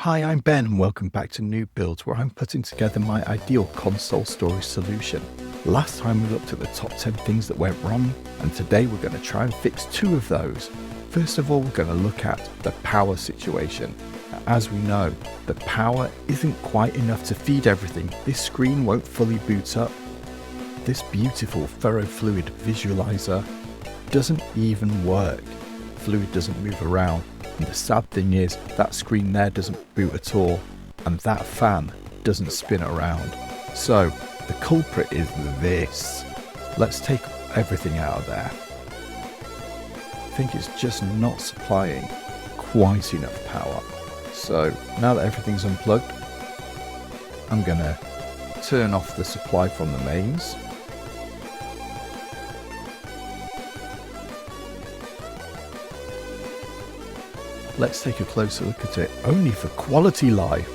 Hi, I'm Ben and welcome back to New Builds, where I'm putting together my ideal console storage solution. Last time we looked at the top 10 things that went wrong, and today we're going to try and fix 2 of those. First of all, we're going to look at the power situation. As we know, the power isn't quite enough to feed everything. This screen won't fully boot up. This beautiful ferrofluid visualizer doesn't even work. Fluid doesn't move around. And the sad thing is, that screen there doesn't boot at all, and that fan doesn't spin around. So, the culprit is this. Let's take everything out of there. I think it's just not supplying quite enough power. So, now that everything's unplugged, I'm going to turn off the supply from the mains. Let's take a closer look at it, only for quality life.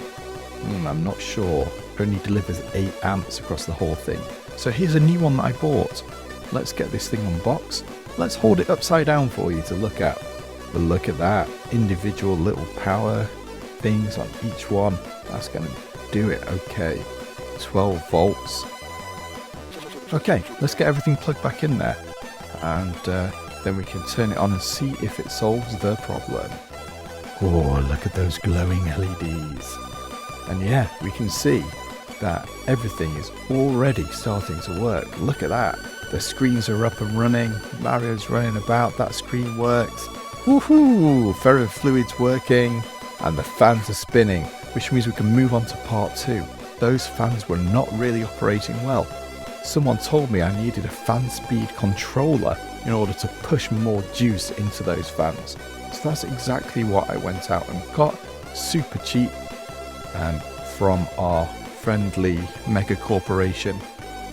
I'm not sure. Only delivers 8 amps across the whole thing. So here's a new one that I bought. Let's get this thing unboxed. Let's hold it upside down for you to look at. But look at that, individual little power things on each one. That's going to do it, okay. 12 volts. Okay, let's get everything plugged back in there. And then we can turn it on and see if it solves the problem. Oh, look at those glowing LEDs. And yeah, we can see that everything is already starting to work. Look at that. The screens are up and running. Mario's running about. That screen works. Woohoo! Ferrofluid's working. And the fans are spinning, which means we can move on to part 2. Those fans were not really operating well. Someone told me I needed a fan speed controller in order to push more juice into those fans. So that's exactly what I went out and got, super cheap, from our friendly mega corporation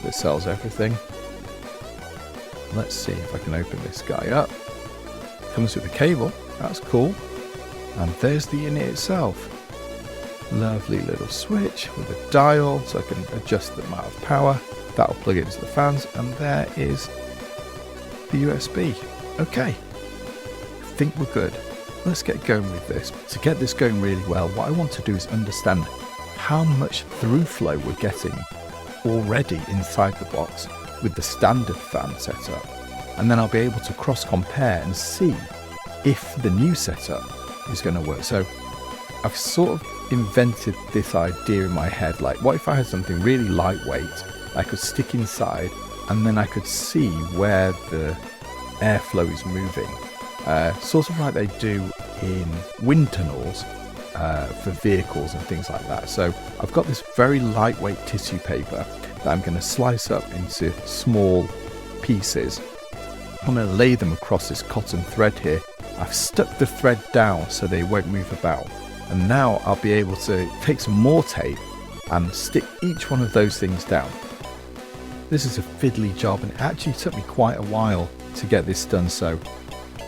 that sells everything. Let's see if I can open this guy up. Comes with a cable, that's cool. And there's the unit itself. Lovely little switch with a dial so I can adjust the amount of power. That'll plug into the fans, and there is the USB. Okay. I think we're good. Let's get going with this. To get this going really well, what I want to do is understand how much through flow we're getting already inside the box with the standard fan setup. And then I'll be able to cross compare and see if the new setup is going to work. So I've sort of invented this idea in my head, like what if I had something really lightweight I could stick inside, and then I could see where the airflow is moving. Sort of like they do in wind tunnels for vehicles and things like that. So I've got this very lightweight tissue paper that I'm going to slice up into small pieces. I'm going to lay them across this cotton thread here. I've stuck the thread down so they won't move about. And now I'll be able to take some more tape and stick each one of those things down. This is a fiddly job, and it actually took me quite a while to get this done, so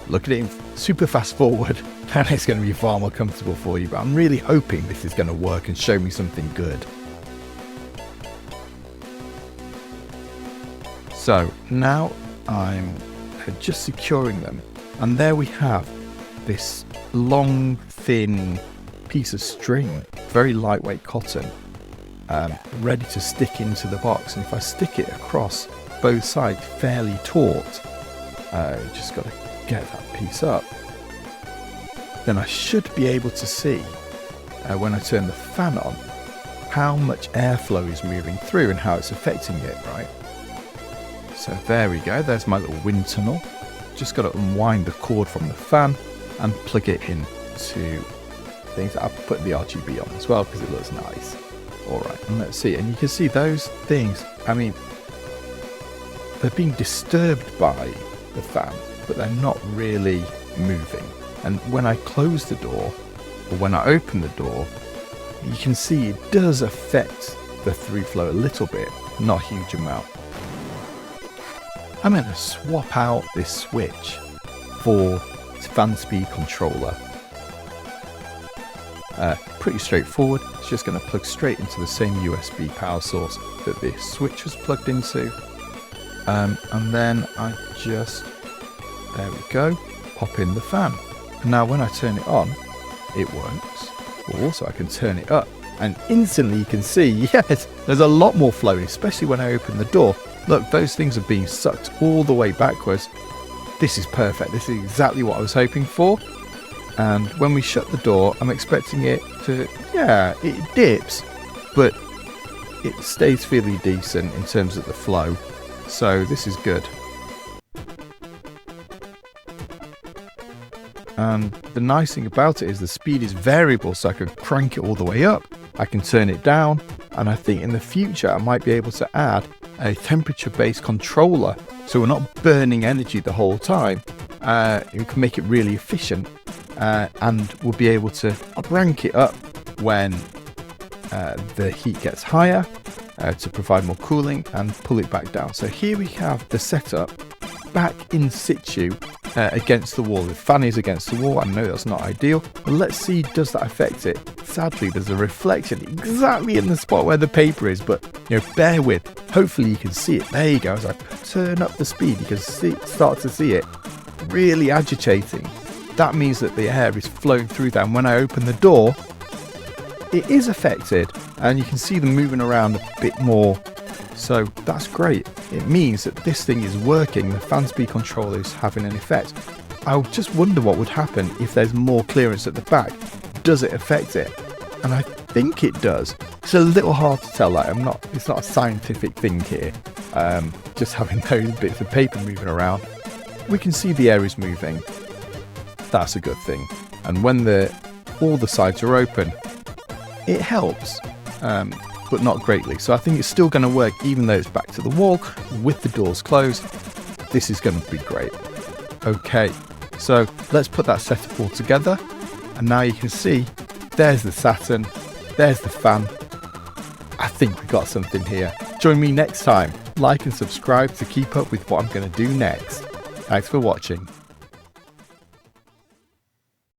look at it in super fast forward and it's going to be far more comfortable for you, but I'm really hoping this is going to work and show me something good. So now I'm just securing them, and there we have this long thin piece of string, very lightweight cotton, ready to stick into the box. And if I stick it across both sides fairly taut, just got to get that piece up, then I should be able to see when I turn the fan on how much airflow is moving through and how it's affecting it, right? So there we go, there's my little wind tunnel. Just got to unwind the cord from the fan and plug it into things. I'll put the RGB on as well because it looks nice. Alright, and let's see, and you can see those things, I mean, they're being disturbed by the fan, but they're not really moving. And when I close the door, or when I open the door, you can see it does affect the through flow a little bit, not a huge amount. I'm going to swap out this switch for fan speed controller. Pretty straightforward. It's just going to plug straight into the same USB power source that this switch was plugged into. And then I just, there we go, pop in the fan. And now when I turn it on, it works. But also I can turn it up and instantly you can see, yes, there's a lot more flow, especially when I open the door. Look, those things are being sucked all the way backwards. This is perfect. This is exactly what I was hoping for. And when we shut the door, I'm expecting it to, yeah, it dips, but it stays fairly decent in terms of the flow. So this is good. And the nice thing about it is the speed is variable, so I can crank it all the way up, I can turn it down, and I think in the future I might be able to add a temperature-based controller, so we're not burning energy the whole time. We can make it really efficient, and we'll be able to crank it up when the heat gets higher to provide more cooling, and pull it back down. So here we have the setup back in situ against the wall. The fan is against the wall. I know that's not ideal, but let's see, does that affect it? Sadly, there's a reflection exactly in the spot where the paper is, but bear with. Hopefully you can see it. There you go. As I turn up the speed, you can start to see it really agitating. That means that the air is flowing through there, and when I open the door, it is affected, and you can see them moving around a bit more. So that's great. It means that this thing is working. The fan speed controller is having an effect. I just wonder what would happen if there's more clearance at the back. Does it affect it? And I think it does. It's a little hard to tell. It's not a scientific thing here. Just having those bits of paper moving around. We can see the air is moving. That's a good thing. And when all the sides are open, it helps. But not greatly. So I think it's still going to work even though it's back to the wall with the doors closed. This is going to be great. Okay, so let's put that setup all together, and now you can see there's the Saturn, there's the fan. I think we got something here. Join me next time. Like and subscribe to keep up with what I'm going to do next. Thanks for watching.